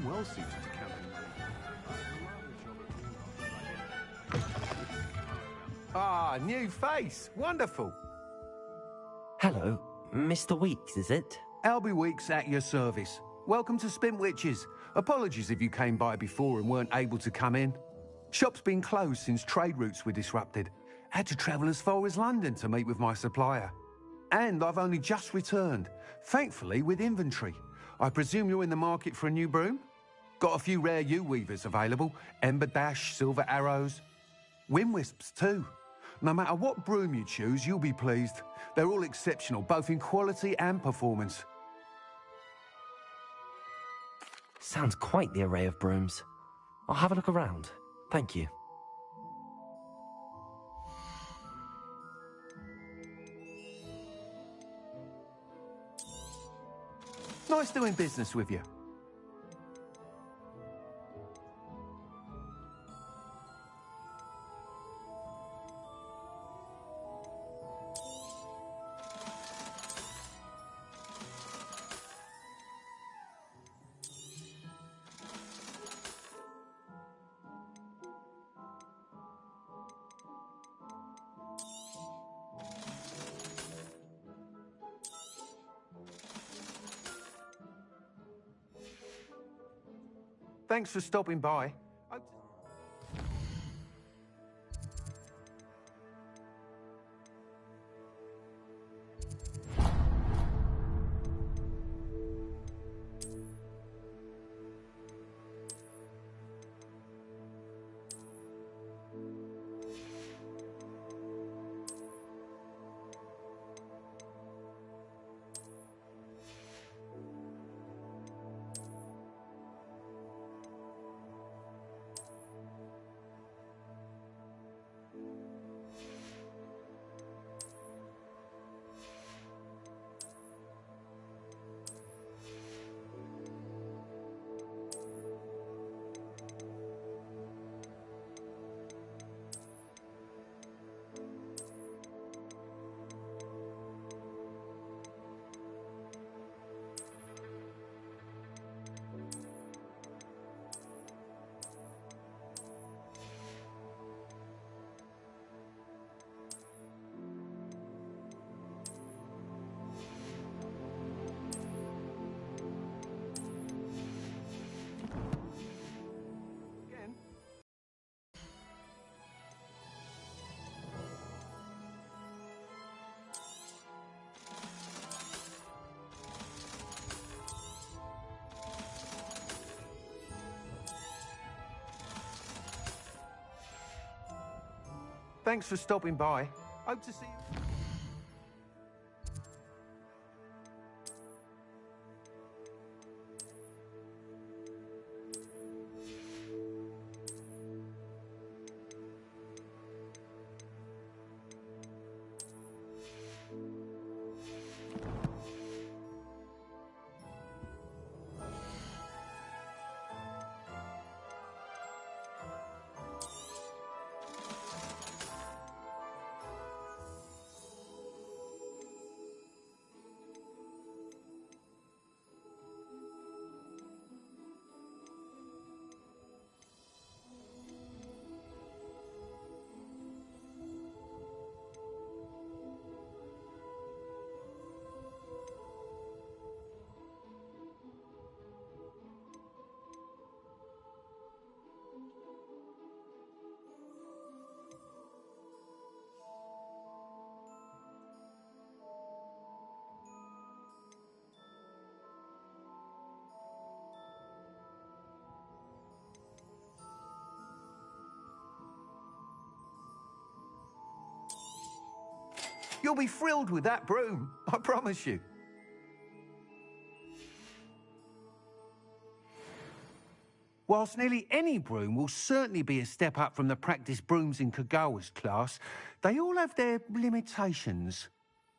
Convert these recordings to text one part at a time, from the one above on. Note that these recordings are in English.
I'm well suited to camping. Ah, new face. Wonderful. Hello, Mr. Weeks, is it? Albie Weeks at your service. Welcome to Spintwitches. Apologies if you came by before and weren't able to come in. Shop's been closed since trade routes were disrupted. Had to travel as far as London to meet with my supplier. And I've only just returned, thankfully with inventory. I presume you're in the market for a new broom? Got a few rare U-weavers available. Ember Dash, Silver Arrows. Wind Wisps too. No matter what broom you choose, you'll be pleased. They're all exceptional, both in quality and performance. Sounds quite the array of brooms. I'll have a look around. Thank you. Nice doing business with you. Thanks for stopping by. Thanks for stopping by. Hope to see you. You'll be thrilled with that broom, I promise you. Whilst nearly any broom will certainly be a step up from the practice brooms in Kagawa's class, they all have their limitations.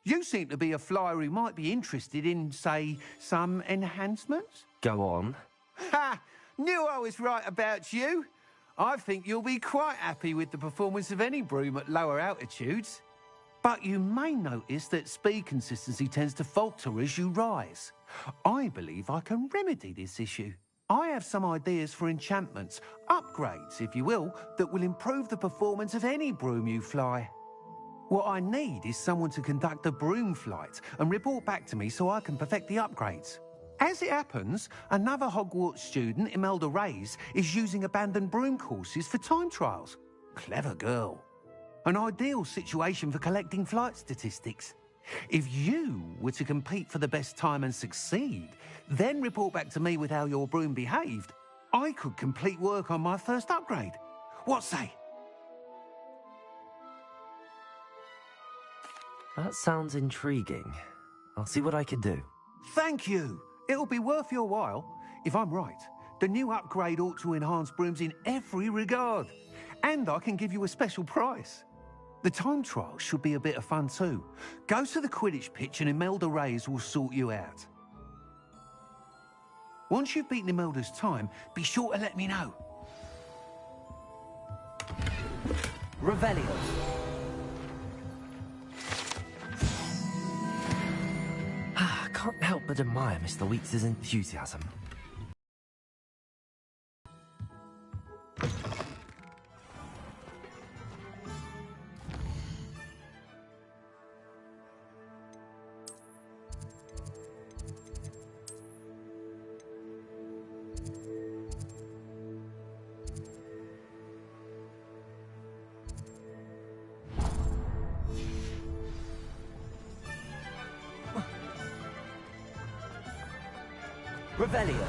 You seem to be a flyer who might be interested in, say, some enhancements? Go on. Ha! Knew I was right about you. I think you'll be quite happy with the performance of any broom at lower altitudes. But you may notice that speed consistency tends to falter as you rise. I believe I can remedy this issue. I have some ideas for enchantments, upgrades, if you will, that will improve the performance of any broom you fly. What I need is someone to conduct a broom flight and report back to me so I can perfect the upgrades. As it happens, another Hogwarts student, Imelda Reyes, is using abandoned broom courses for time trials. Clever girl. An ideal situation for collecting flight statistics. If you were to compete for the best time and succeed, then report back to me with how your broom behaved, I could complete work on my first upgrade. What say? That sounds intriguing. I'll see what I can do. Thank you. It'll be worth your while. If I'm right, the new upgrade ought to enhance brooms in every regard. And I can give you a special price. The time trial should be a bit of fun too. Go to the Quidditch pitch and Imelda Reyes will sort you out. Once you've beaten Imelda's time, be sure to let me know. Revelio. I can't help but admire Mr. Weeks' enthusiasm. Revelio.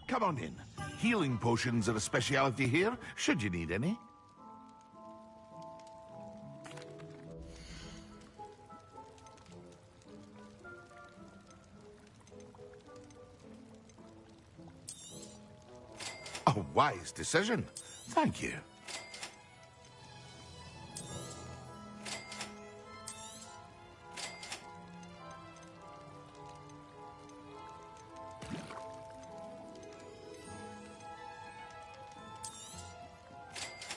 Come on in. Healing potions are a speciality here, should you need any. A wise decision. Thank you.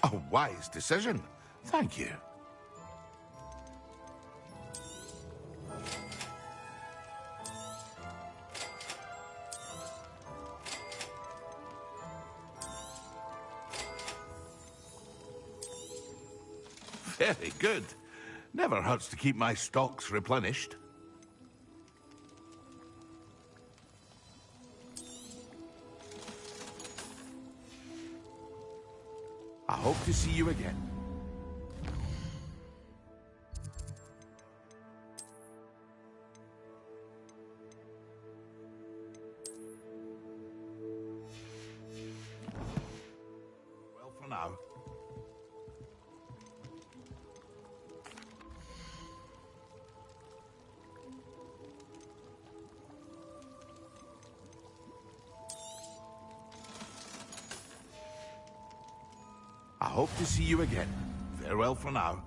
A wise decision. Thank you. Very good. Never hurts to keep my stocks replenished. I hope to see you again. Well, for now. I hope to see you again. Farewell for now.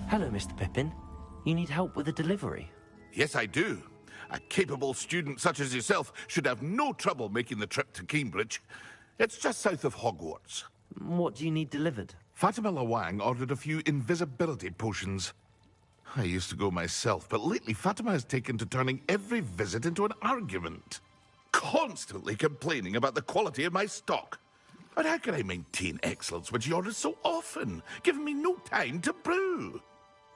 Hello, Mr. Pippin. You need help with a delivery? Yes, I do. A capable student such as yourself should have no trouble making the trip to Cambridge. It's just south of Hogwarts. What do you need delivered? Fatima Lawang ordered a few invisibility potions. I used to go myself, but lately Fatima has taken to turning every visit into an argument. Constantly complaining about the quality of my stock. But how can I maintain excellence when she orders so often, giving me no time to brew?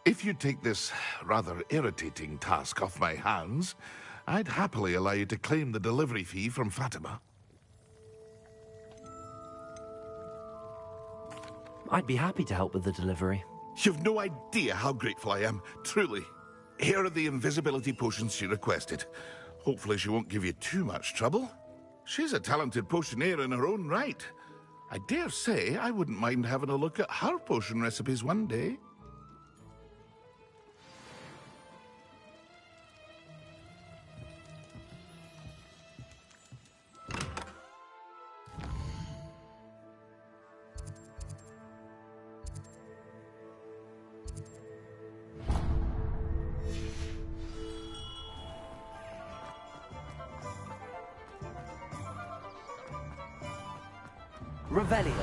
If you take this rather irritating task off my hands, I'd happily allow you to claim the delivery fee from Fatima. I'd be happy to help with the delivery. You've no idea how grateful I am, truly. Here are the invisibility potions she requested. Hopefully she won't give you too much trouble. She's a talented potioneer in her own right. I dare say I wouldn't mind having a look at her potion recipes one day. Revelio.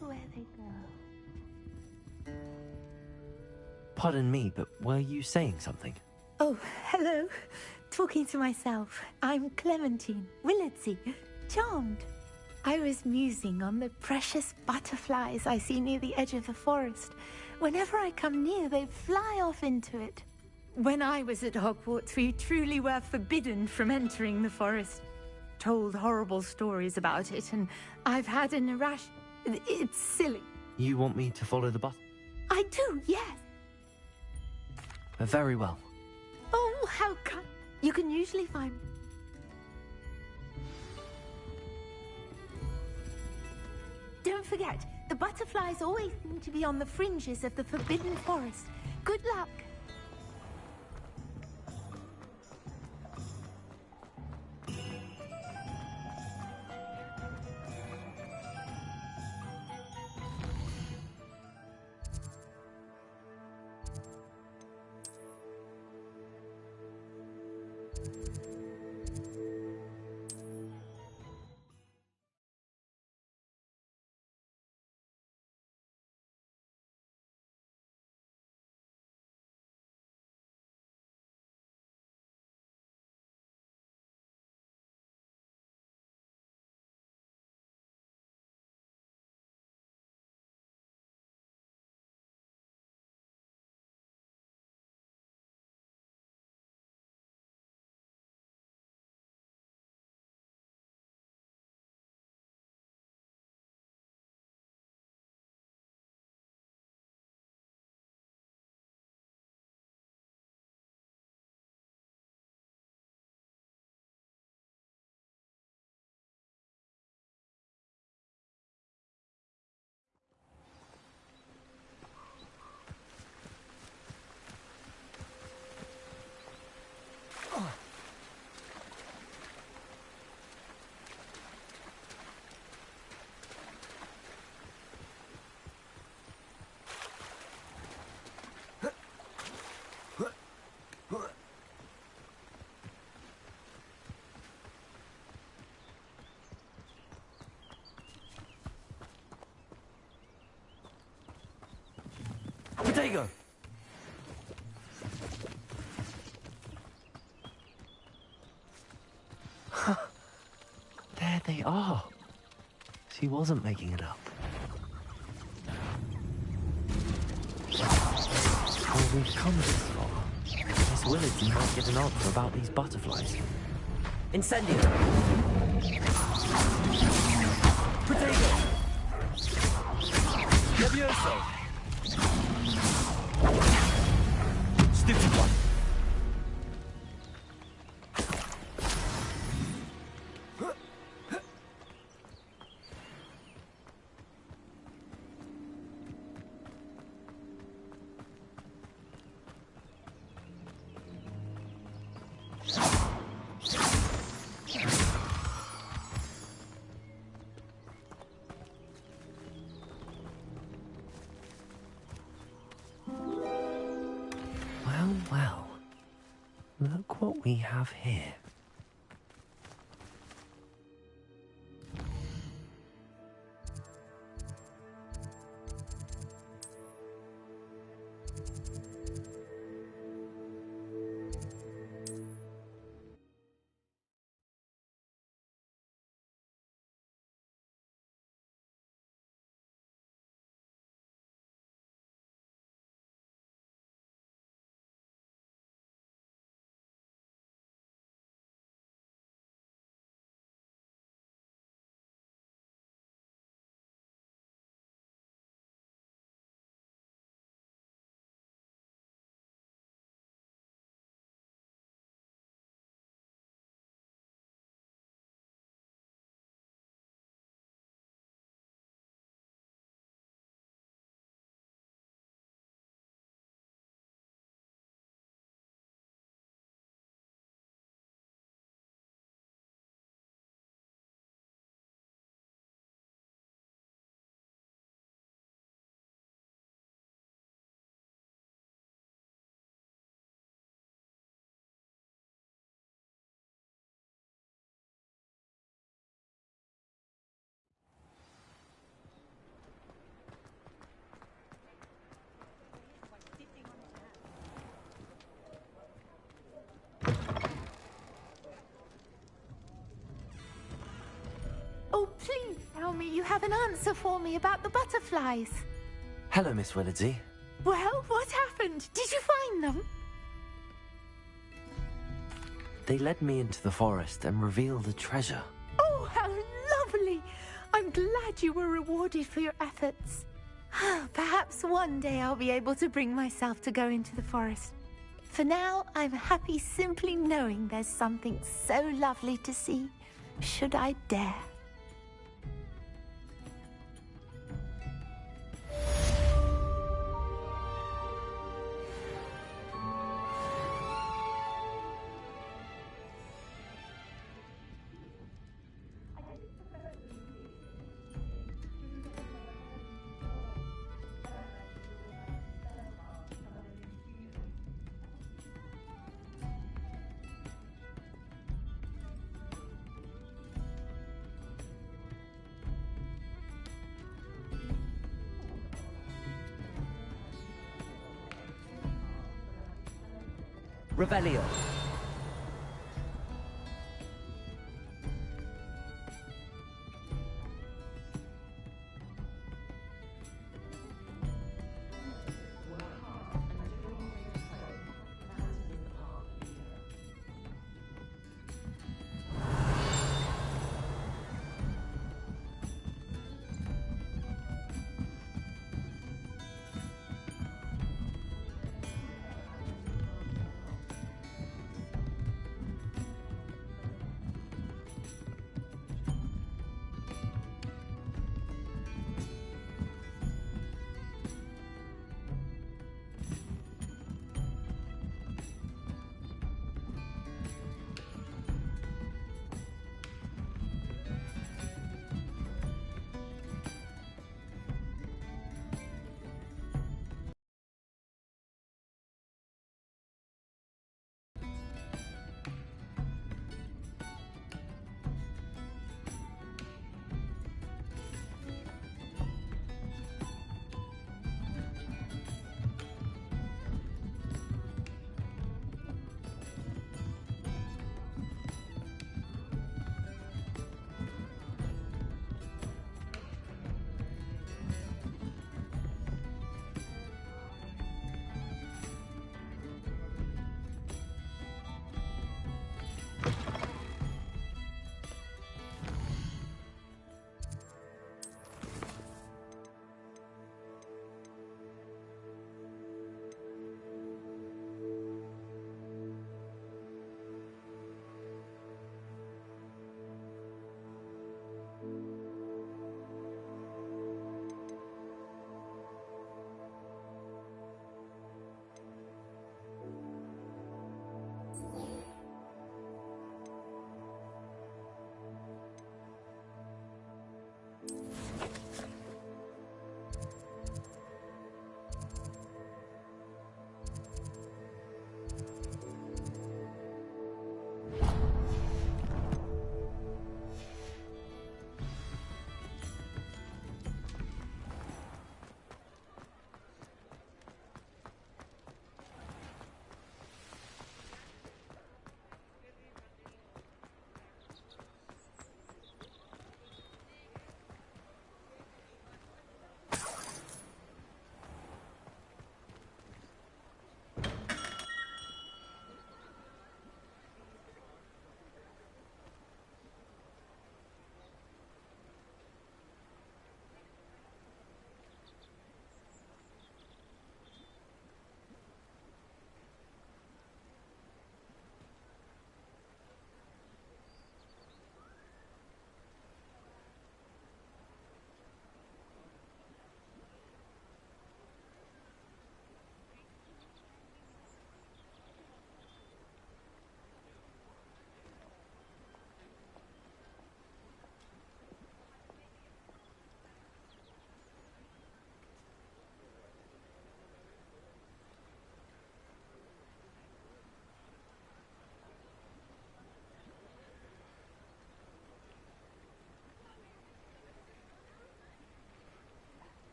Where they go. Pardon me, but were you saying something? Oh, hello. Talking to myself. I'm Clementine Willardsey. Charmed. I was musing on the precious butterflies I see near the edge of the forest. Whenever I come near, they fly off into it. When I was at Hogwarts, we truly were forbidden from entering the forest. Told horrible stories about it, and I've had an irrash... It's silly. You want me to follow the bus? I do, yes. Very well. Oh, how kind. You can usually find... Don't forget, the butterflies always seem to be on the fringes of the Forbidden Forest. Good luck. Potato! There they are. She wasn't making it up. Well, we've come this far. Miss Willardsey might get an answer about these butterflies. Incendio! Potato! Levioso! Sticky one! Well, well. Look what we have here. tell me you have an answer for me about the butterflies. Hello, Miss Willardsey. Well, what happened? Did you find them? They led me into the forest and revealed a treasure. Oh, how lovely! I'm glad you were rewarded for your efforts. Perhaps one day I'll be able to bring myself to go into the forest. For now, I'm happy simply knowing there's something so lovely to see, should I dare. Revelio.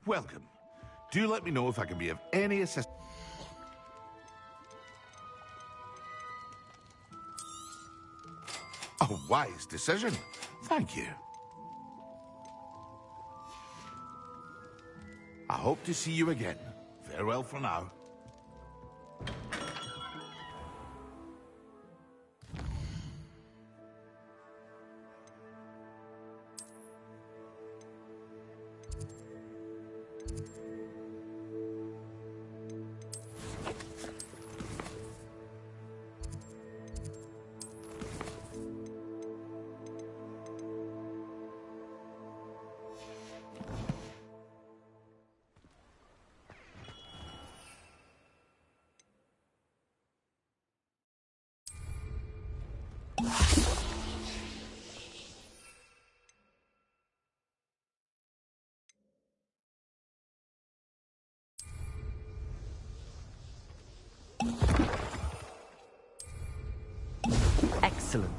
Welcome. Do let me know if I can be of any assistance. A wise decision. Thank you. I hope to see you again. Farewell for now. Excellent.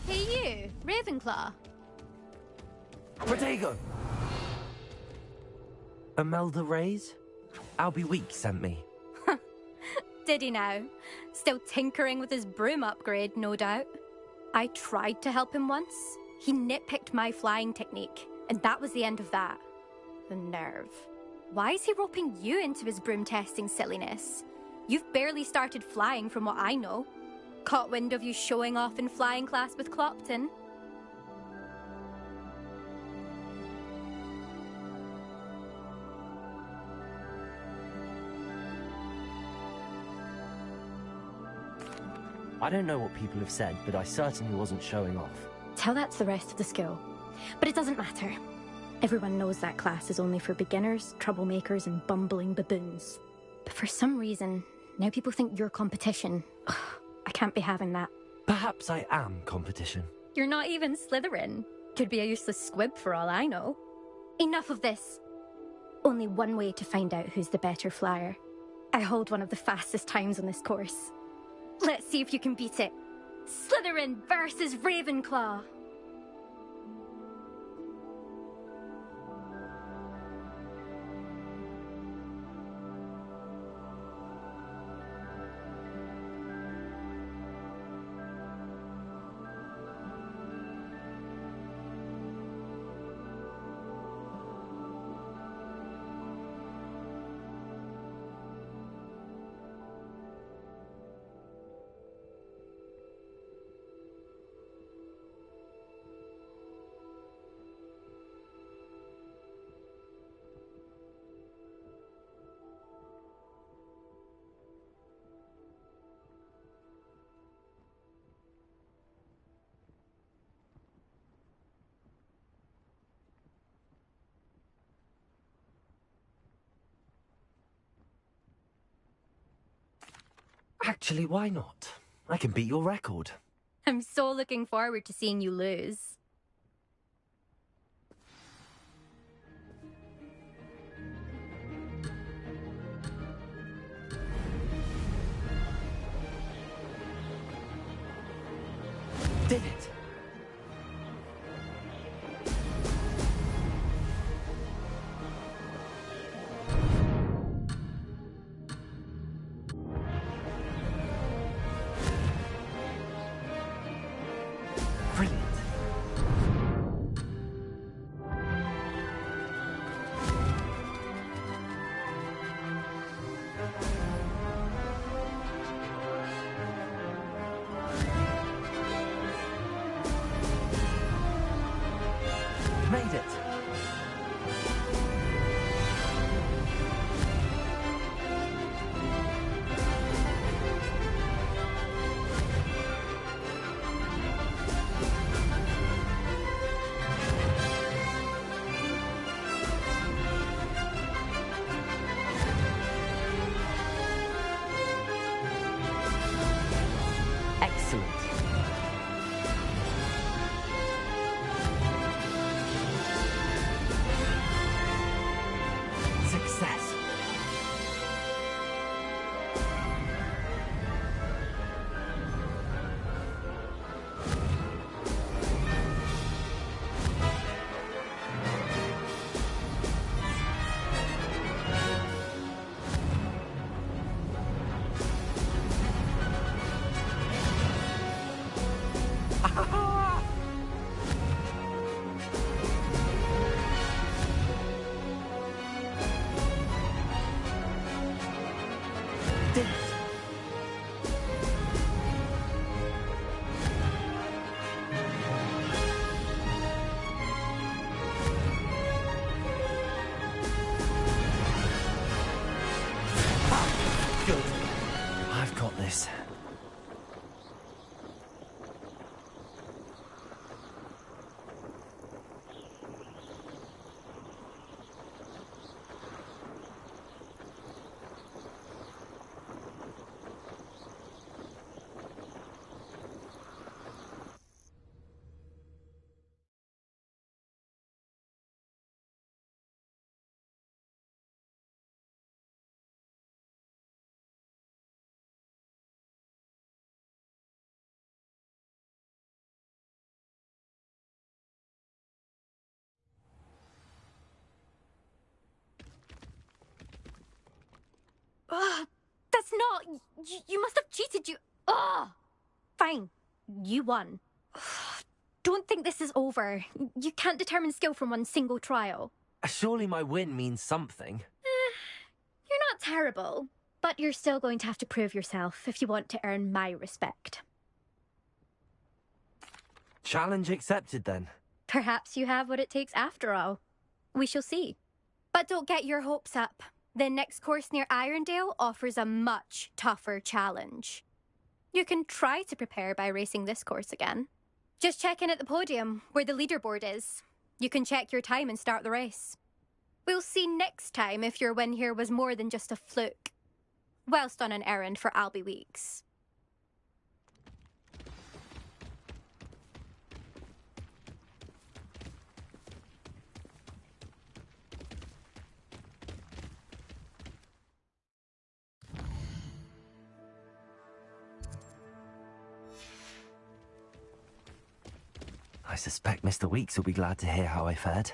Hey you, Ravenclaw. Rodrigo! Imelda Reyes? Albie Week sent me. Did he now? Still tinkering with his broom upgrade, no doubt. I tried to help him once. He nitpicked my flying technique, and that was the end of that. The nerve. Why is he roping you into his broom testing silliness? You've barely started flying from what I know. Caught wind of you showing off in flying class with Clopton. I don't know what people have said, but I certainly wasn't showing off. Tell that to the rest of the school. But it doesn't matter. Everyone knows that class is only for beginners, troublemakers, and bumbling baboons. But for some reason, now people think you're competition. Ugh, I can't be having that. Perhaps I am competition. You're not even Slytherin. Could be a useless squib for all I know. Enough of this. Only one way to find out who's the better flyer. I hold one of the fastest times on this course. Let's see if you can beat it. Slytherin versus Ravenclaw. Actually, why not? I can beat your record. I'm so looking forward to seeing you lose. Did it? Brilliant. did it! Good. I've got this. Ugh, that's not... You must have cheated, you... Ugh! Fine. You won. Don't think this is over. You can't determine skill from one single trial. Surely my win means something. You're not terrible, but you're still going to have to prove yourself if you want to earn my respect. Challenge accepted, then. Perhaps you have what it takes after all. We shall see. But don't get your hopes up. The next course near Irondale offers a much tougher challenge. You can try to prepare by racing this course again. Just check in at the podium, where the leaderboard is. You can check your time and start the race. We'll see next time if your win here was more than just a fluke. Whilst on an errand for Albie Weeks. I suspect Mr. Weeks will be glad to hear how I fared.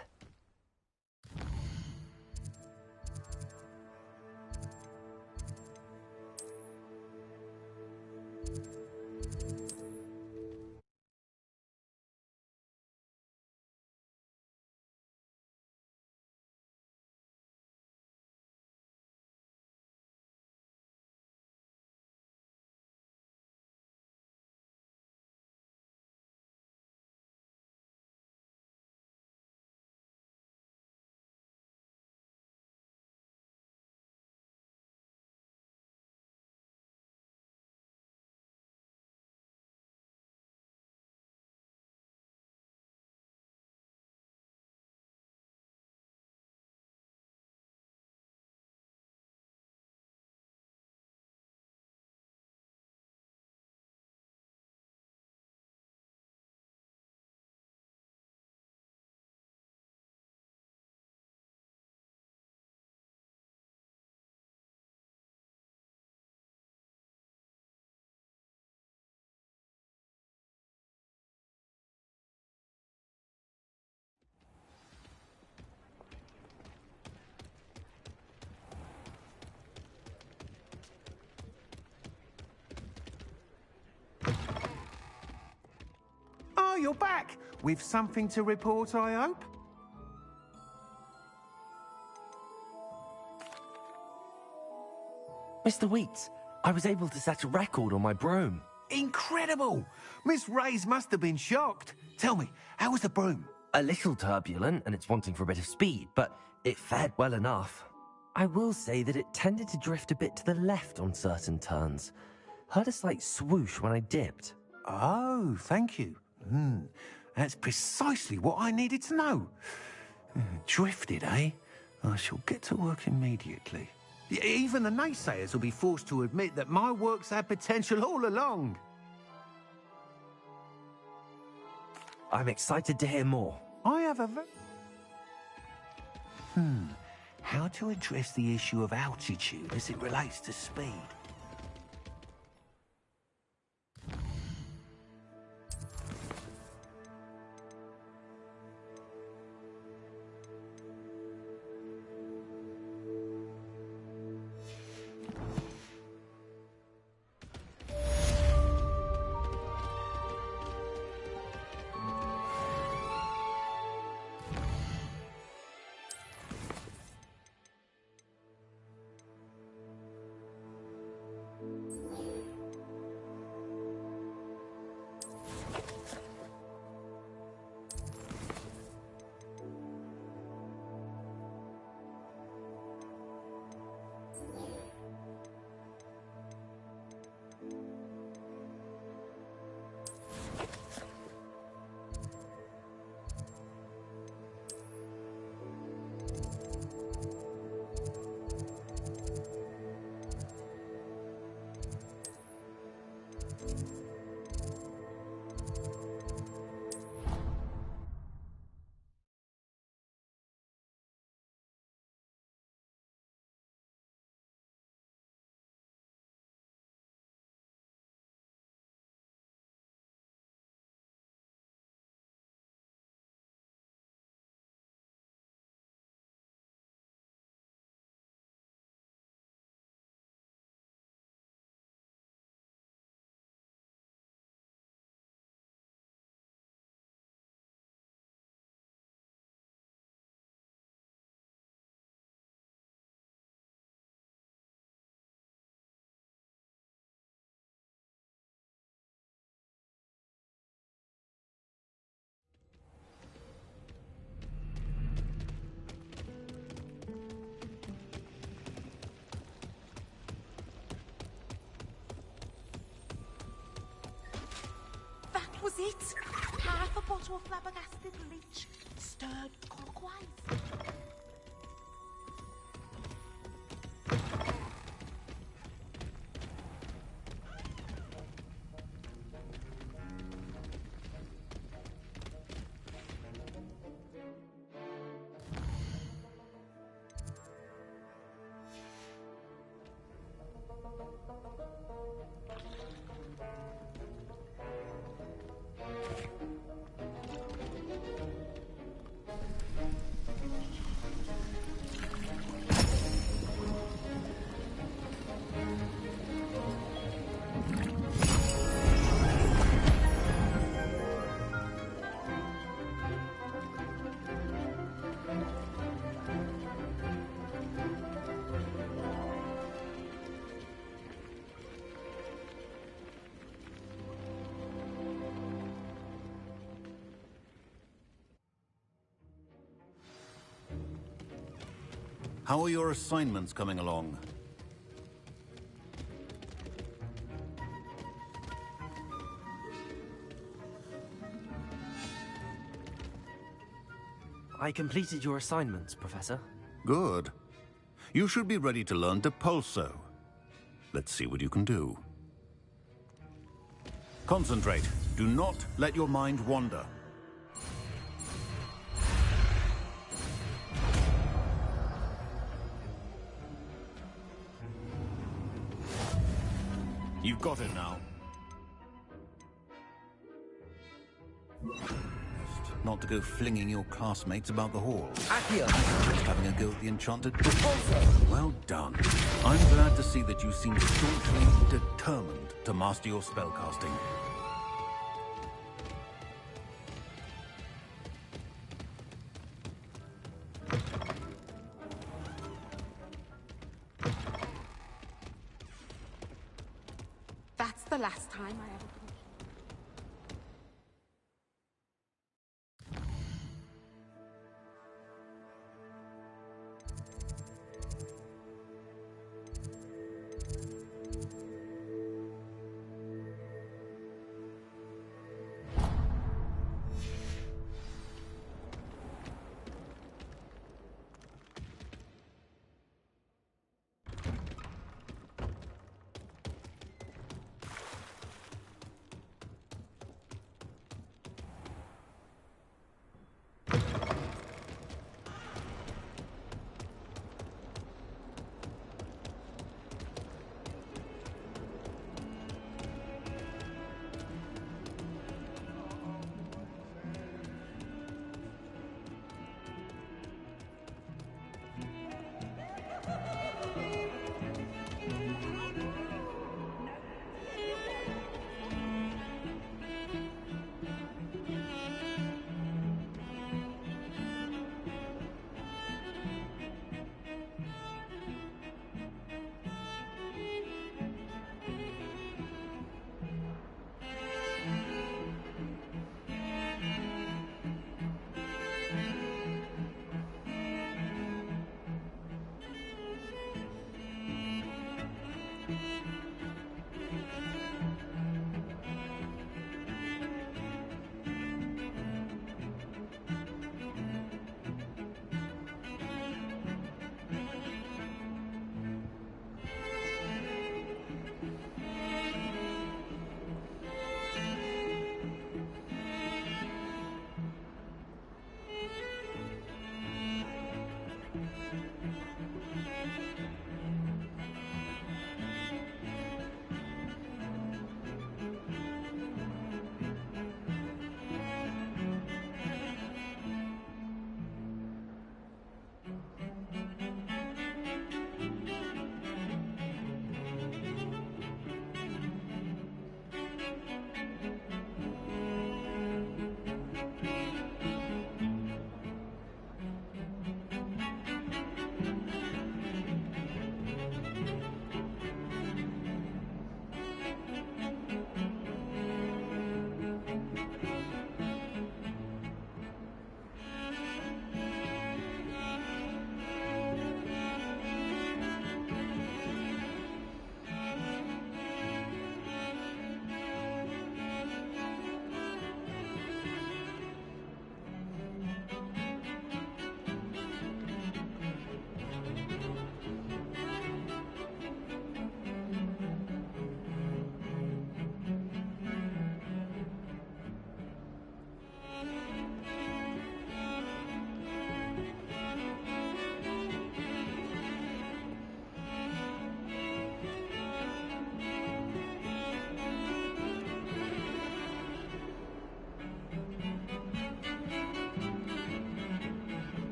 Oh, you're back! With something to report, I hope? Mr. Weeks, I was able to set a record on my broom. Incredible! Miss Reyes must have been shocked. Tell me, how was the broom? A little turbulent, and it's wanting for a bit of speed, but it fared well enough. I will say that it tended to drift a bit to the left on certain turns. Heard a slight swoosh when I dipped. Oh, thank you. That's precisely what I needed to know. Drifted, eh? I shall get to work immediately. Even the naysayers will be forced to admit that my work's had potential all along. I'm excited to hear more. I have a how to address the issue of altitude as it relates to speed? That was it! Half a bottle of flabbergasted leech, stirred clockwise. How are your assignments coming along? I completed your assignments, Professor. Good. You should be ready to learn Depulso. Let's see what you can do. Concentrate. Do not let your mind wander. You've got it now. Not to go flinging your classmates about the halls. Accio! Just having a go at the enchanted. Depulso! Well done. I'm glad to see that you seem staunchly determined to master your spellcasting. That's the last time I ever...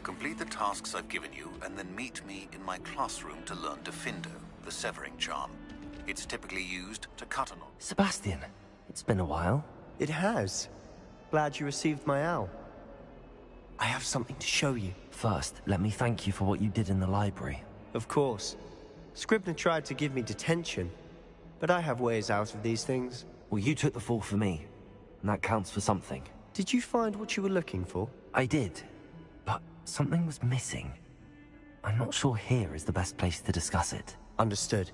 Complete the tasks I've given you, and then meet me in my classroom to learn Defindo, the severing charm. It's typically used to cut a knot. Sebastian, it's been a while. It has. Glad you received my owl. I have something to show you. First, let me thank you for what you did in the library. Of course. Scribner tried to give me detention, but I have ways out of these things. Well, you took the fall for me, and that counts for something. Did you find what you were looking for? I did, but something was missing. I'm not sure here is the best place to discuss it. Understood.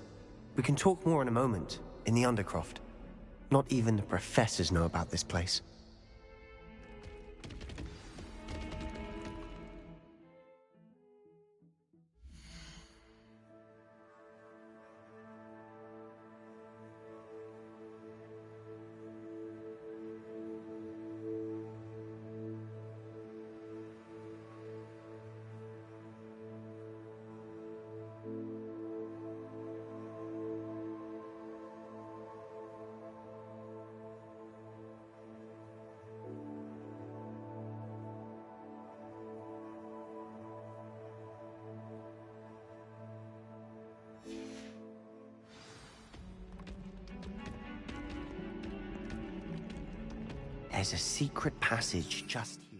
We can talk more in a moment, in the Undercroft. Not even the professors know about this place. There's a secret passage just here.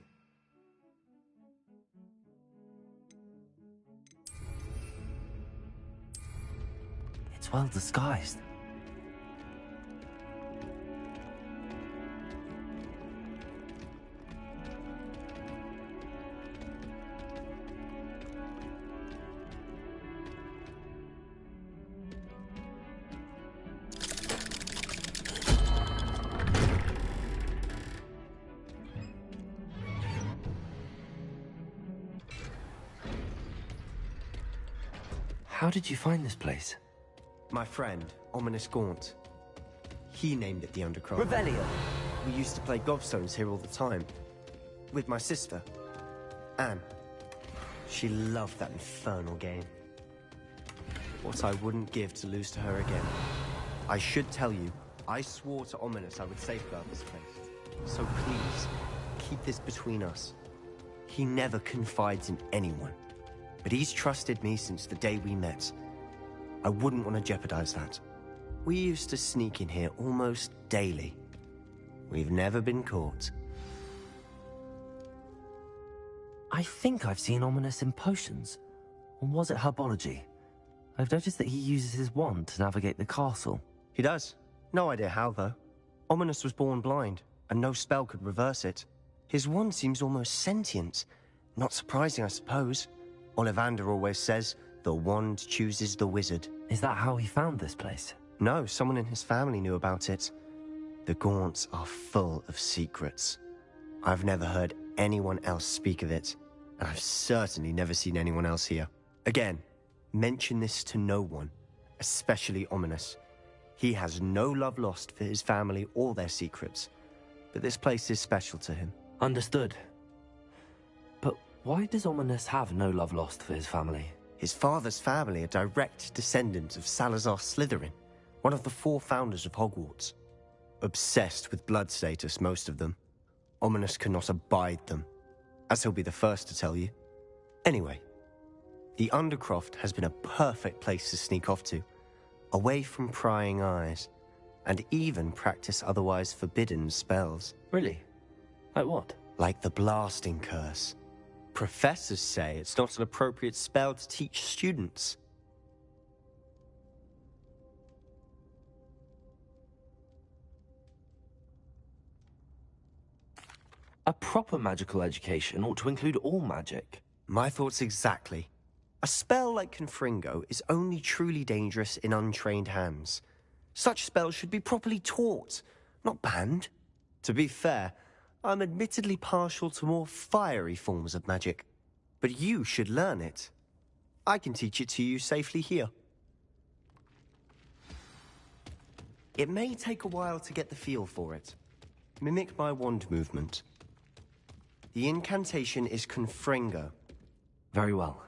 It's well disguised. How did you find this place? My friend, Ominous Gaunt. He named it the Undercroft. Revelio! We used to play gobstones here all the time. With my sister, Anne. She loved that infernal game. What I wouldn't give to lose to her again. I should tell you, I swore to Ominous I would safeguard this place. So please, keep this between us. He never confides in anyone. But he's trusted me since the day we met. I wouldn't want to jeopardize that. We used to sneak in here almost daily. We've never been caught. I think I've seen Ominous in potions. Or was it herbology? I've noticed that he uses his wand to navigate the castle. He does. No idea how, though. Ominous was born blind, and no spell could reverse it. His wand seems almost sentient. Not surprising, I suppose. Ollivander always says, the wand chooses the wizard. Is that how he found this place? No, someone in his family knew about it. The Gaunts are full of secrets. I've never heard anyone else speak of it, and I've certainly never seen anyone else here. Again, mention this to no one, especially Ominous. He has no love lost for his family or their secrets, but this place is special to him. Understood. But why does Ominous have no love lost for his family? His father's family are direct descendants of Salazar Slytherin, one of the 4 founders of Hogwarts. Obsessed with blood status, most of them. Ominous cannot abide them, as he'll be the first to tell you. Anyway, the Undercroft has been a perfect place to sneak off to, away from prying eyes, and even practice otherwise forbidden spells. Really? Like what? Like the blasting curse. Professors say it's not an appropriate spell to teach students. A proper magical education ought to include all magic. My thoughts exactly. A spell like Confringo is only truly dangerous in untrained hands. Such spells should be properly taught, not banned. To be fair, I'm admittedly partial to more fiery forms of magic. But you should learn it. I can teach it to you safely here. It may take a while to get the feel for it. Mimic my wand movement. The incantation is Confringo. Very well.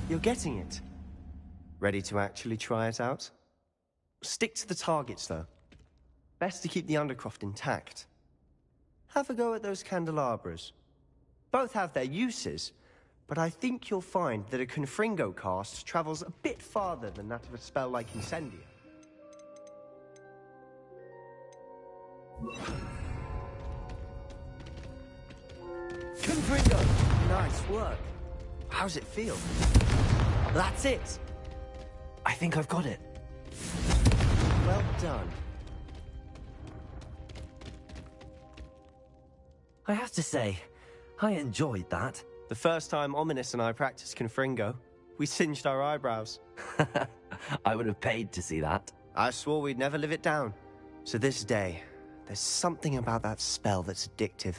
You're getting it. Ready to actually try it out? Stick to the targets, though. Best to keep the Undercroft intact. Have a go at those candelabras. Both have their uses, but I think you'll find that a Confringo cast travels a bit farther than that of a spell like Incendia. Confringo! Nice work. How's it feel? That's it! I think I've got it. Well done. I have to say, I enjoyed that. The first time Ominous and I practiced Confringo, we singed our eyebrows. I would have paid to see that. I swore we'd never live it down. To this day, there's something about that spell that's addictive.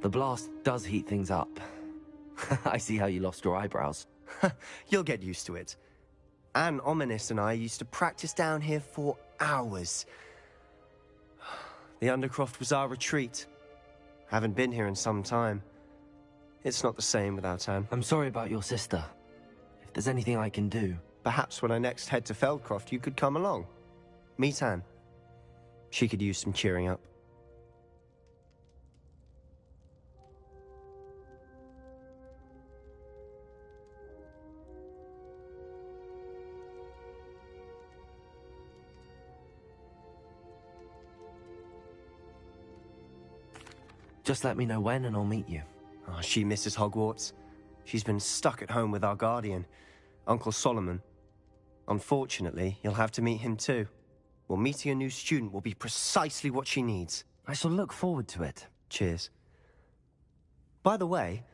The blast does heat things up. I see how you lost your eyebrows. You'll get used to it. Anne, Ominous and I used to practice down here for hours. The Undercroft was our retreat. Haven't been here in some time. It's not the same without Anne. I'm sorry about your sister. If there's anything I can do... Perhaps when I next head to Feldcroft, you could come along. Meet Anne. She could use some cheering up. Just let me know when and I'll meet you. Oh, she misses Hogwarts. She's been stuck at home with our guardian, Uncle Solomon. Unfortunately, you'll have to meet him too. Well, meeting a new student will be precisely what she needs. I shall look forward to it. Cheers. By the way,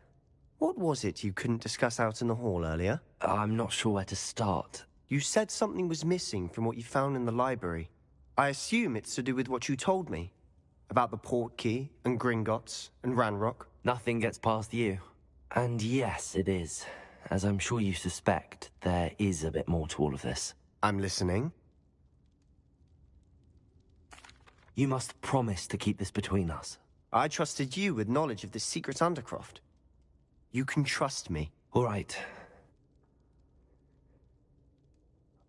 what was it you couldn't discuss out in the hall earlier? I'm not sure where to start. You said something was missing from what you found in the library. I assume it's to do with what you told me. About the Portkey, and Gringotts, and Ranrock. Nothing gets past you. And yes, it is. As I'm sure you suspect, there is a bit more to all of this. I'm listening. You must promise to keep this between us. I trusted you with knowledge of the secret Undercroft. You can trust me. All right.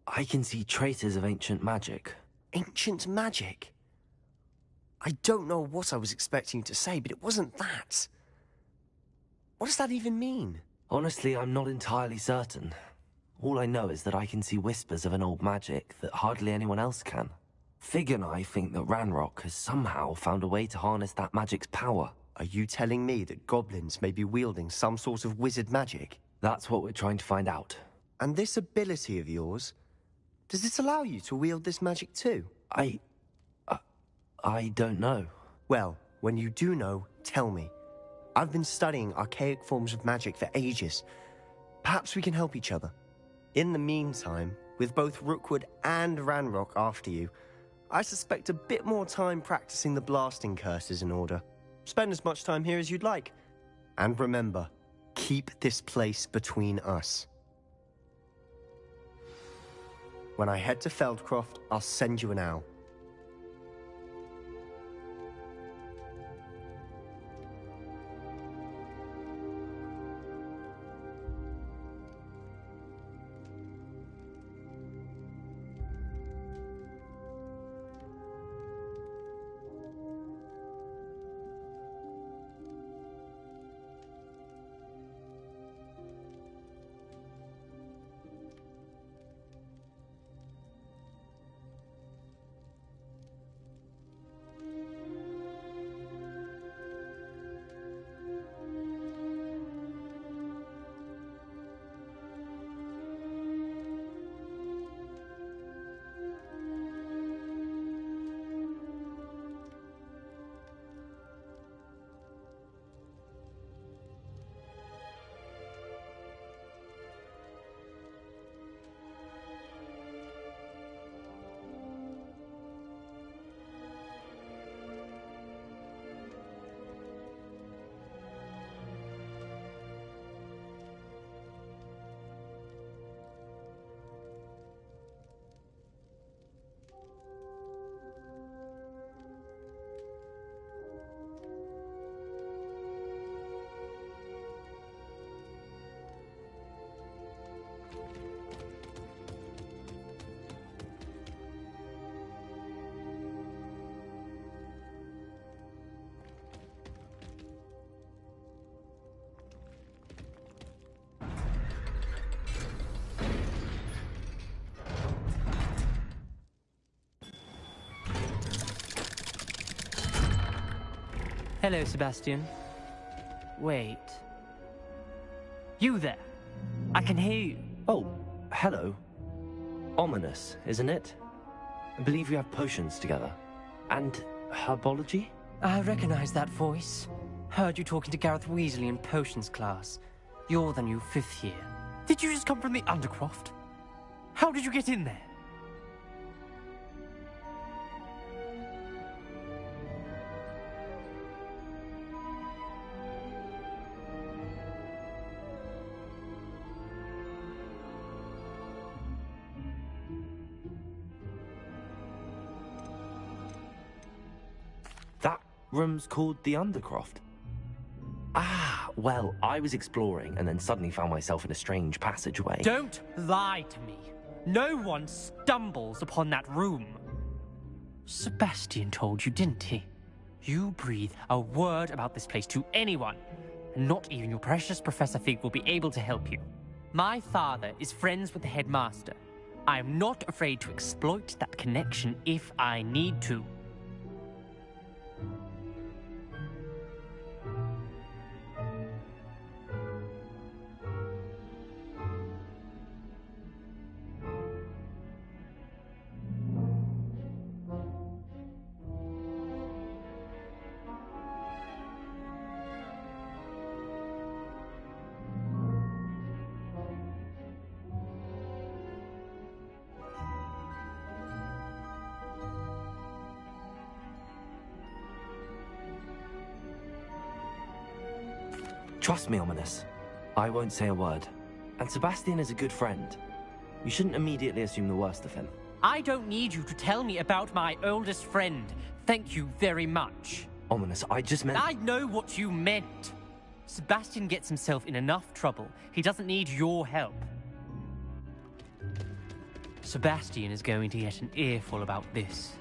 I can see traces of ancient magic. Ancient magic? I don't know what I was expecting you to say, but it wasn't that. What does that even mean? Honestly, I'm not entirely certain. All I know is that I can see whispers of an old magic that hardly anyone else can. Fig and I think that Ranrock has somehow found a way to harness that magic's power. Are you telling me that goblins may be wielding some sort of wizard magic? That's what we're trying to find out. And this ability of yours, does it allow you to wield this magic too? I don't know. Well, when you do know, tell me. I've been studying archaic forms of magic for ages. Perhaps we can help each other. In the meantime, with both Rookwood and Ranrock after you, I suspect a bit more time practicing the blasting curse is in order. Spend as much time here as you'd like. And remember, keep this place between us. When I head to Feldcroft, I'll send you an owl. Hello, Sebastian. Wait. You there? I can hear you. Oh, hello. Ominous, isn't it? I believe we have potions together. And herbology? I recognize that voice. Heard you talking to Gareth Weasley in potions class. You're the new 5th year. Did you just come from the Undercroft? How did you get in there? That room's called the Undercroft. Ah, well, I was exploring and then suddenly found myself in a strange passageway. Don't lie to me. No one stumbles upon that room. Sebastian told you, didn't he? You breathe a word about this place to anyone, and not even your precious Professor Fig will be able to help you. My father is friends with the headmaster. I am not afraid to exploit that connection if I need to. Trust me, Ominous. I won't say a word. And Sebastian is a good friend. You shouldn't immediately assume the worst of him. I don't need you to tell me about my oldest friend. Thank you very much. Ominous, I just meant... I know what you meant. Sebastian gets himself in enough trouble. He doesn't need your help. Sebastian is going to get an earful about this.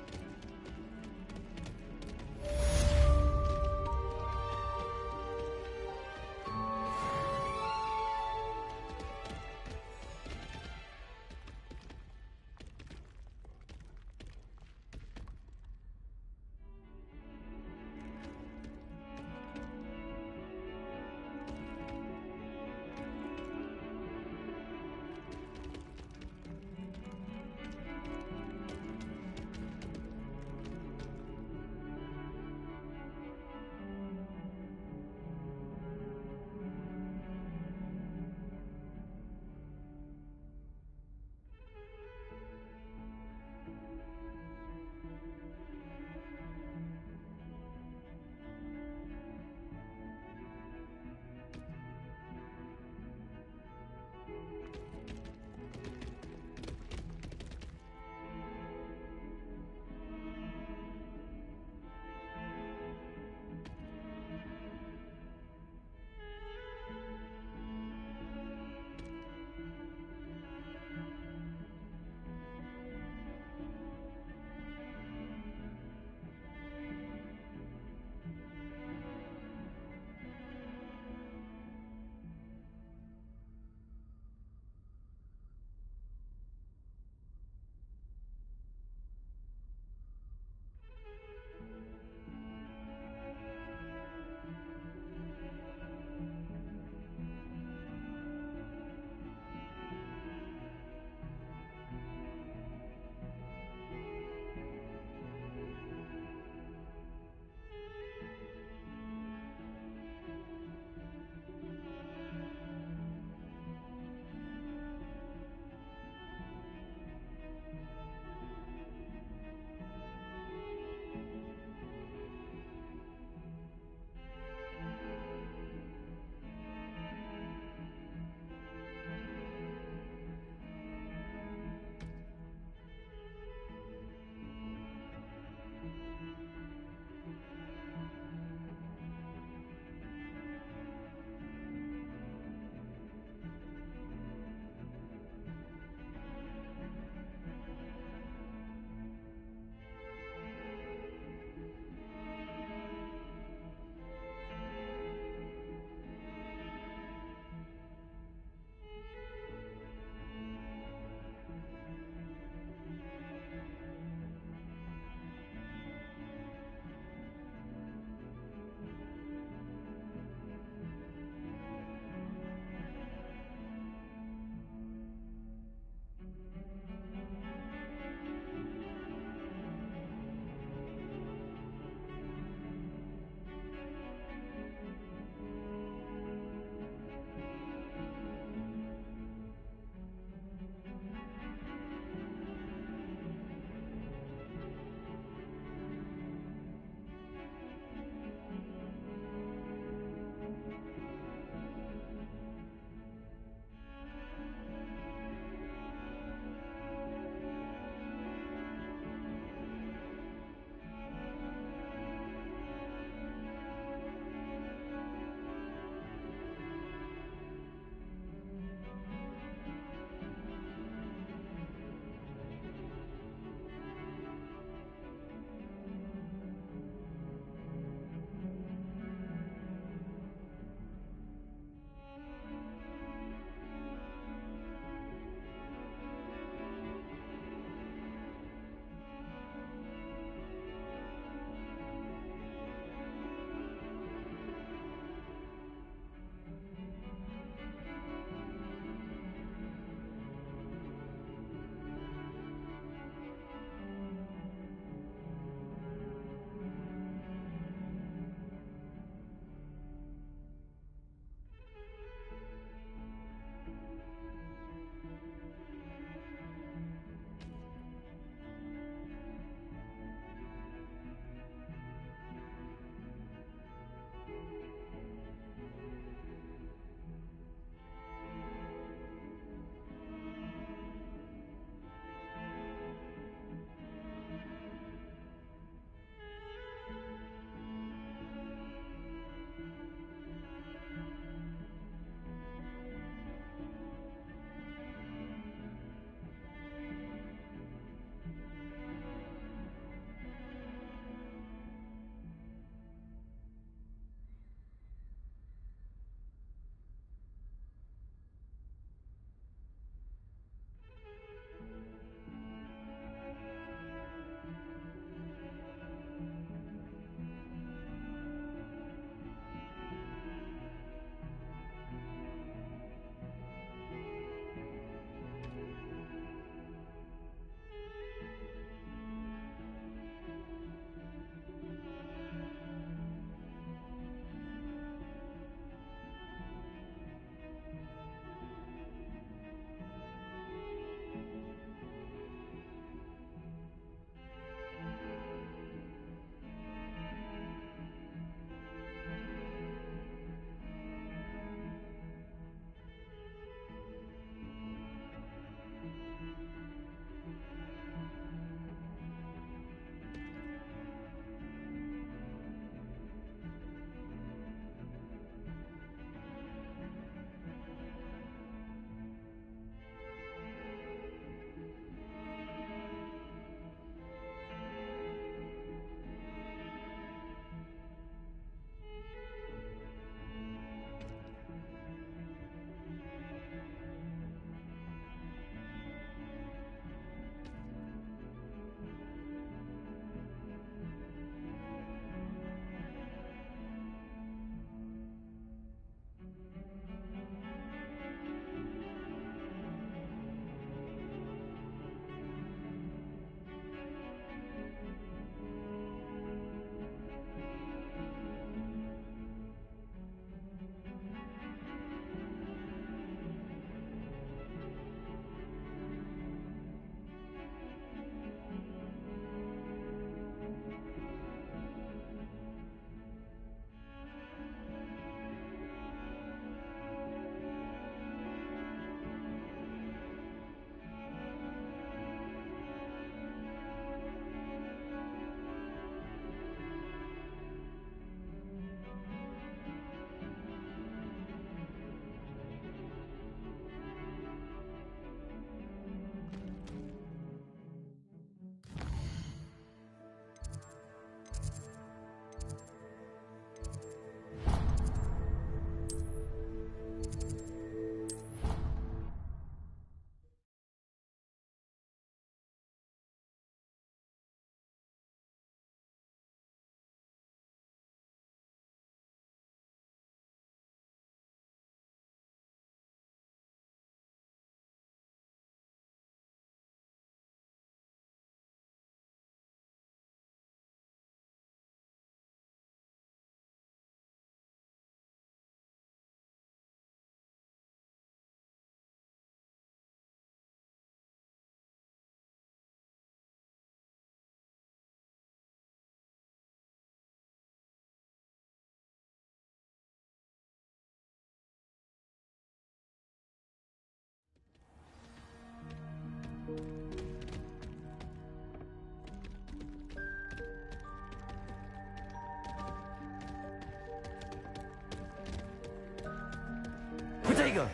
Prego.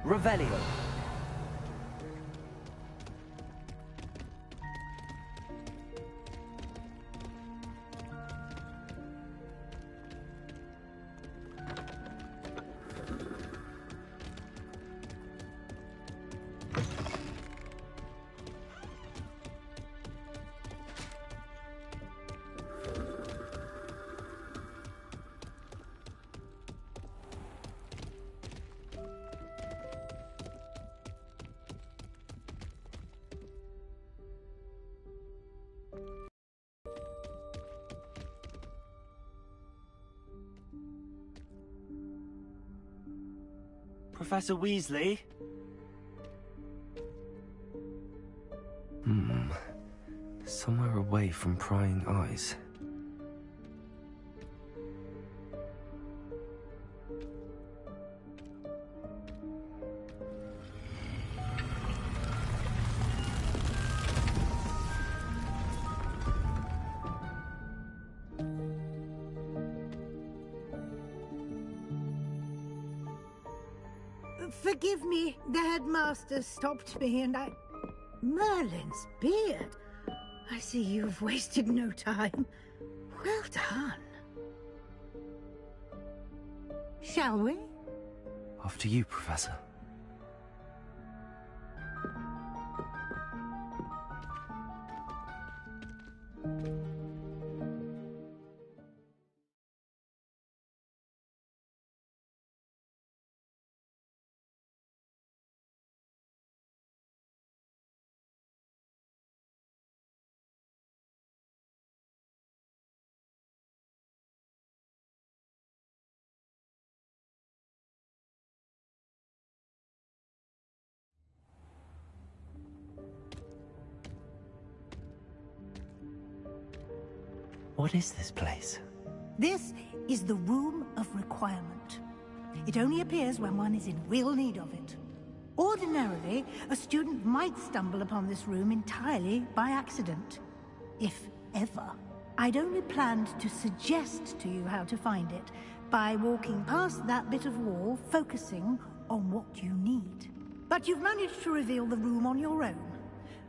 Revelio. Professor Weasley? Somewhere away from prying eyes. Forgive me, the headmaster stopped me and I... Merlin's beard. I see you've wasted no time. Well done. Shall we? After you, Professor. What is this place? This is the Room of Requirement. It only appears when one is in real need of it. Ordinarily, a student might stumble upon this room entirely by accident. If ever. I'd only planned to suggest to you how to find it by walking past that bit of wall, focusing on what you need. But you've managed to reveal the room on your own.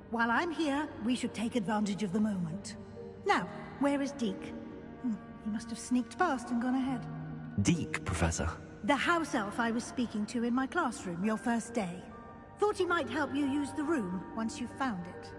While I'm here, we should take advantage of the moment. Now, where is Deke? He must have sneaked past and gone ahead. Deke, Professor. The house elf I was speaking to in my classroom your first day. Thought he might help you use the room once you've found it.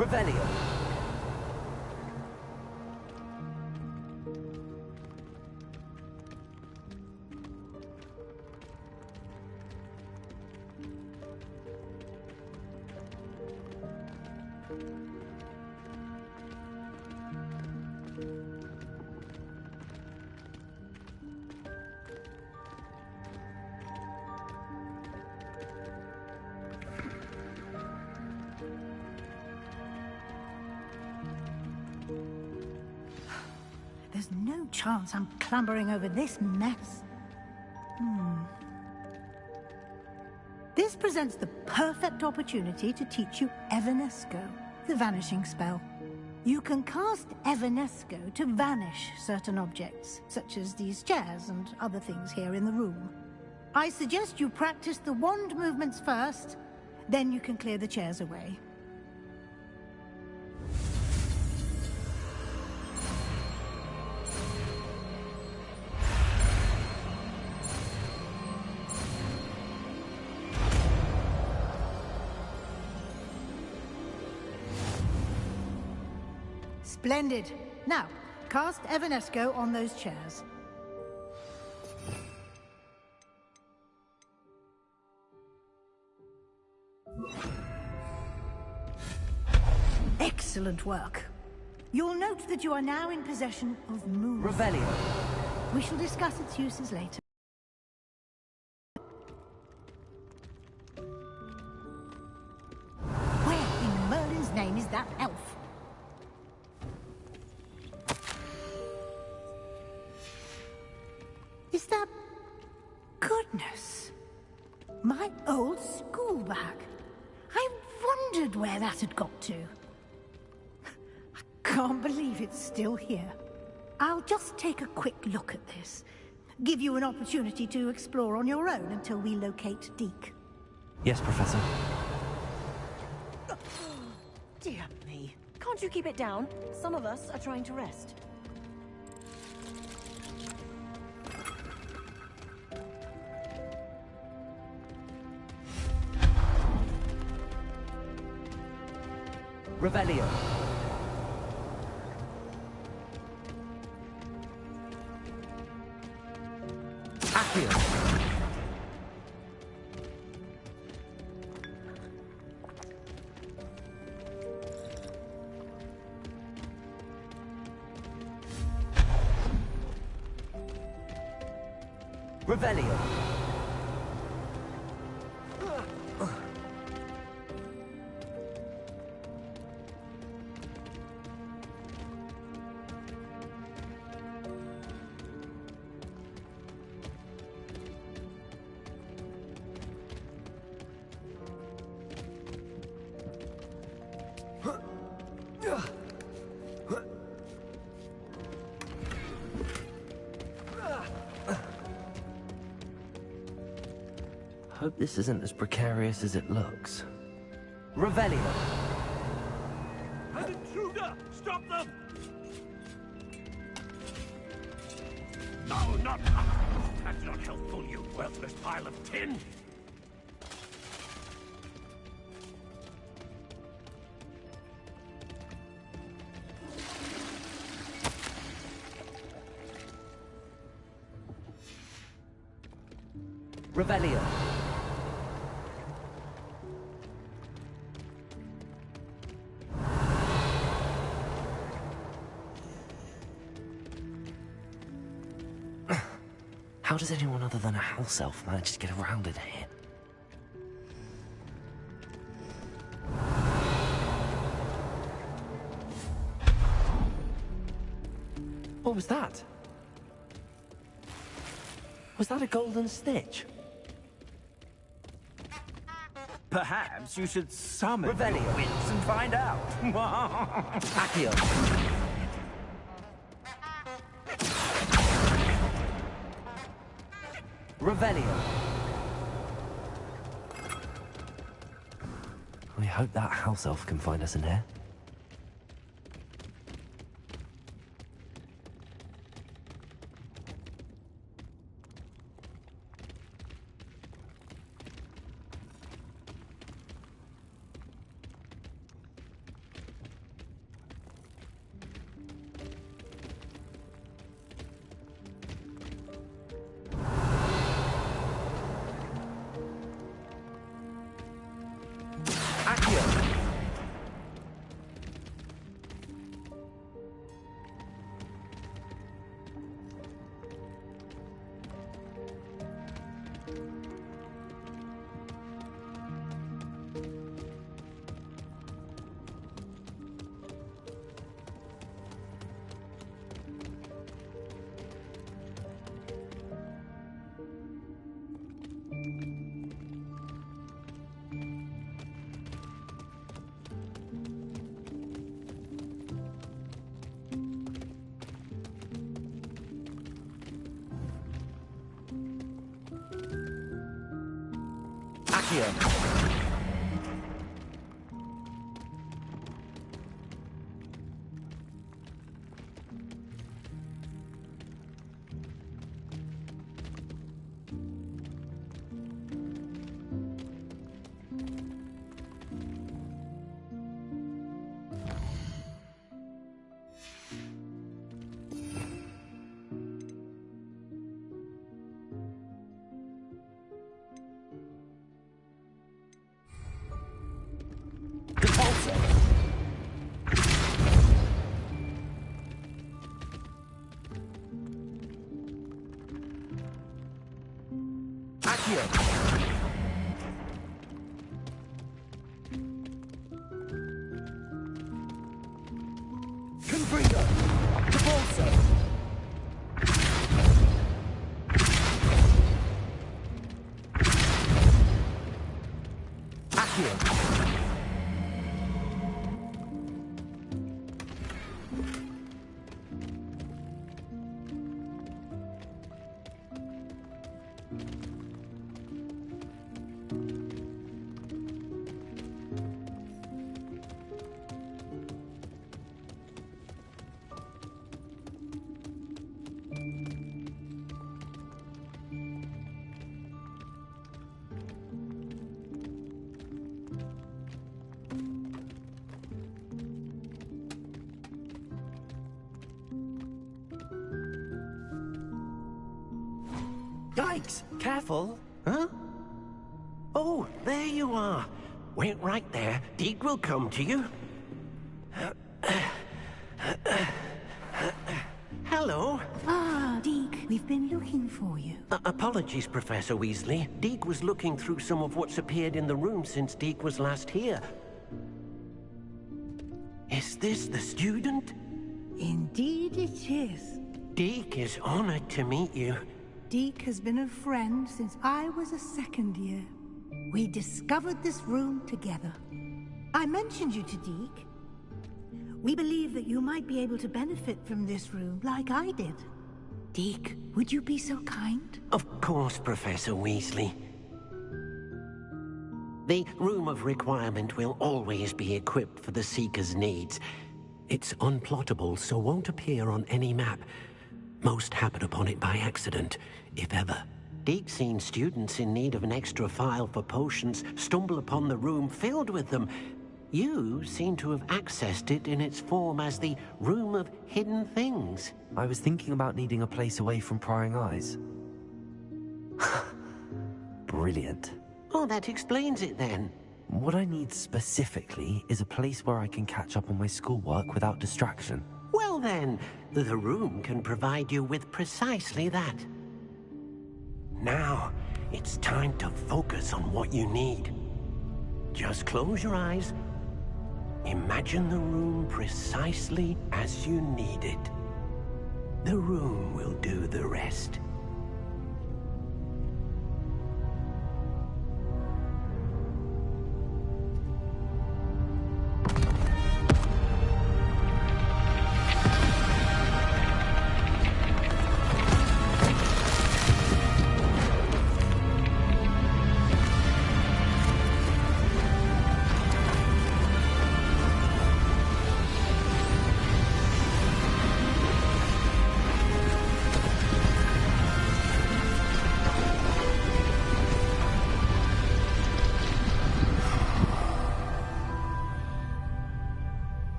Revelio. There's no chance I'm clambering over this mess. This presents the perfect opportunity to teach you Evanesco, the vanishing spell. You can cast Evanesco to vanish certain objects, such as these chairs and other things here in the room. I suggest you practice the wand movements first, then you can clear the chairs away. Splendid. Now, cast Evanesco on those chairs. Excellent work. You'll note that you are now in possession of Moon. Revelio. We shall discuss its uses later. Where in Merlin's name is that elf? Is that... Goodness! My old school bag. I wondered where that had got to. I can't believe it's still here. I'll just take a quick look at this. Give you an opportunity to explore on your own until we locate Deke. Yes, Professor. Dear me. Can't you keep it down? Some of us are trying to rest. Revelio. Accio. Revelio. Hope this isn't as precarious as it looks. Revelio. An intruder! Stop them! No, not... That's not helpful, you worthless pile of tin! Revelio. How does anyone other than a house elf manage to get around in here? What was that? Was that a golden snitch? Perhaps you should summon Revelio. your wits and find out. Accio. Revelio. I hope that house elf can find us in here. Accio. Yikes! Careful! Huh? Oh, there you are. Wait right there. Deke will come to you. Hello. Ah, Deke, we've been looking for you. Apologies, Professor Weasley. Deke was looking through some of what's appeared in the room since Deke was last here. Is this the student? Indeed it is. Deke is honored to meet you. Deke has been a friend since I was a second year. We discovered this room together. I mentioned you to Deke. We believe that you might be able to benefit from this room like I did. Deke, would you be so kind? Of course, Professor Weasley. The Room of Requirement will always be equipped for the Seeker's needs. It's unplottable, so won't appear on any map. Most happen upon it by accident, if ever. Deke's seen students in need of an extra file for potions stumble upon the room filled with them. You seem to have accessed it in its form as the Room of Hidden Things. I was thinking about needing a place away from prying eyes. Brilliant. Oh, that explains it then. What I need specifically is a place where I can catch up on my schoolwork without distraction. Well then, the room can provide you with precisely that. Now, it's time to focus on what you need. Just close your eyes. Imagine the room precisely as you need it. The room will do the rest.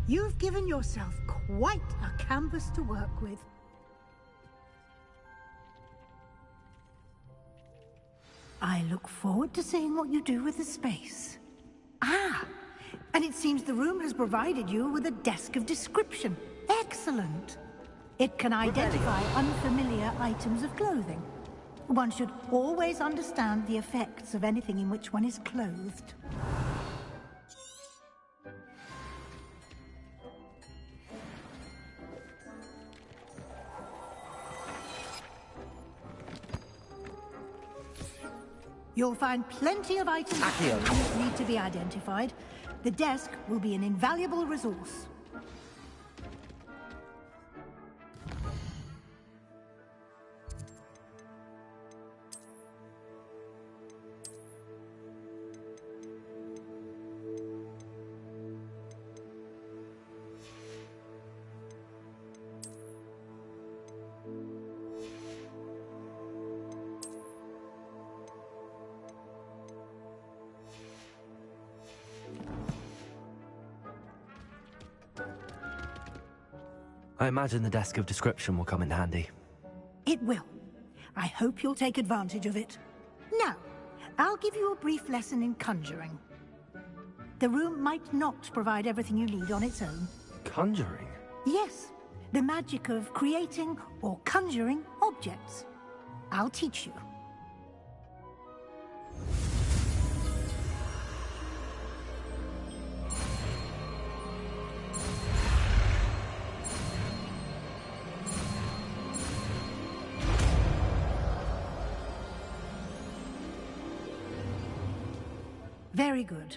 You've given yourself quite a canvas to work with. I look forward to seeing what you do with the space. Ah, and it seems the room has provided you with a desk of description. Excellent. It can identify unfamiliar items of clothing. One should always understand the effects of anything in which one is clothed. You'll find plenty of items that need to be identified. The desk will be an invaluable resource. I imagine the desk of description will come in handy. It will. I hope you'll take advantage of it. Now, I'll give you a brief lesson in conjuring. The room might not provide everything you need on its own. Conjuring? Yes, the magic of creating or conjuring objects. I'll teach you. Very good.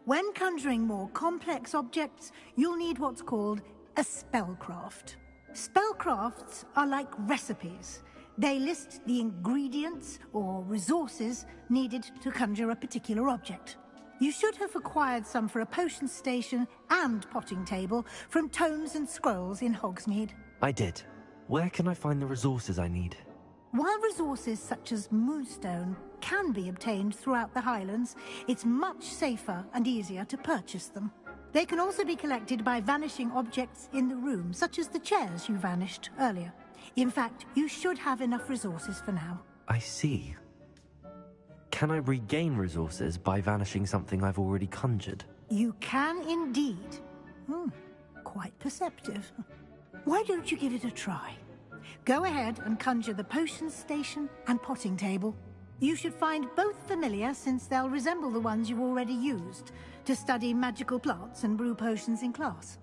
When conjuring more complex objects, you'll need what's called a spellcraft. Spellcrafts are like recipes. They list the ingredients or resources needed to conjure a particular object. You should have acquired some for a potion station and potting table from tomes and scrolls in Hogsmeade. I did. Where can I find the resources I need? While resources such as moonstone can be obtained throughout the Highlands, it's much safer and easier to purchase them. They can also be collected by vanishing objects in the room, such as the chairs you vanished earlier. In fact, you should have enough resources for now. I see. Can I regain resources by vanishing something I've already conjured? You can indeed. Quite perceptive. Why don't you give it a try? Go ahead and conjure the potion station and potting table. You should find both familiar, since they'll resemble the ones you've already used to study magical plants and brew potions in class.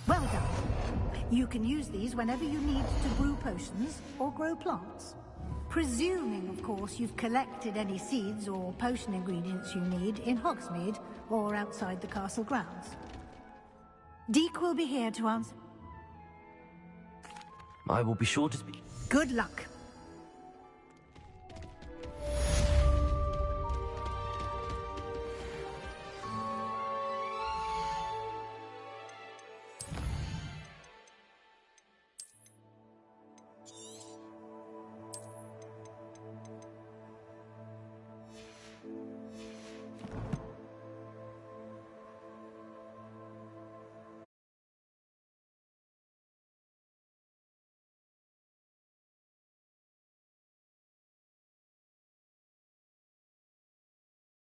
Well done. You can use these whenever you need to brew potions or grow plants. Presuming, of course, you've collected any seeds or potion ingredients you need in Hogsmeade or outside the castle grounds. Deek will be here to answer. I will be sure to speak. Good luck.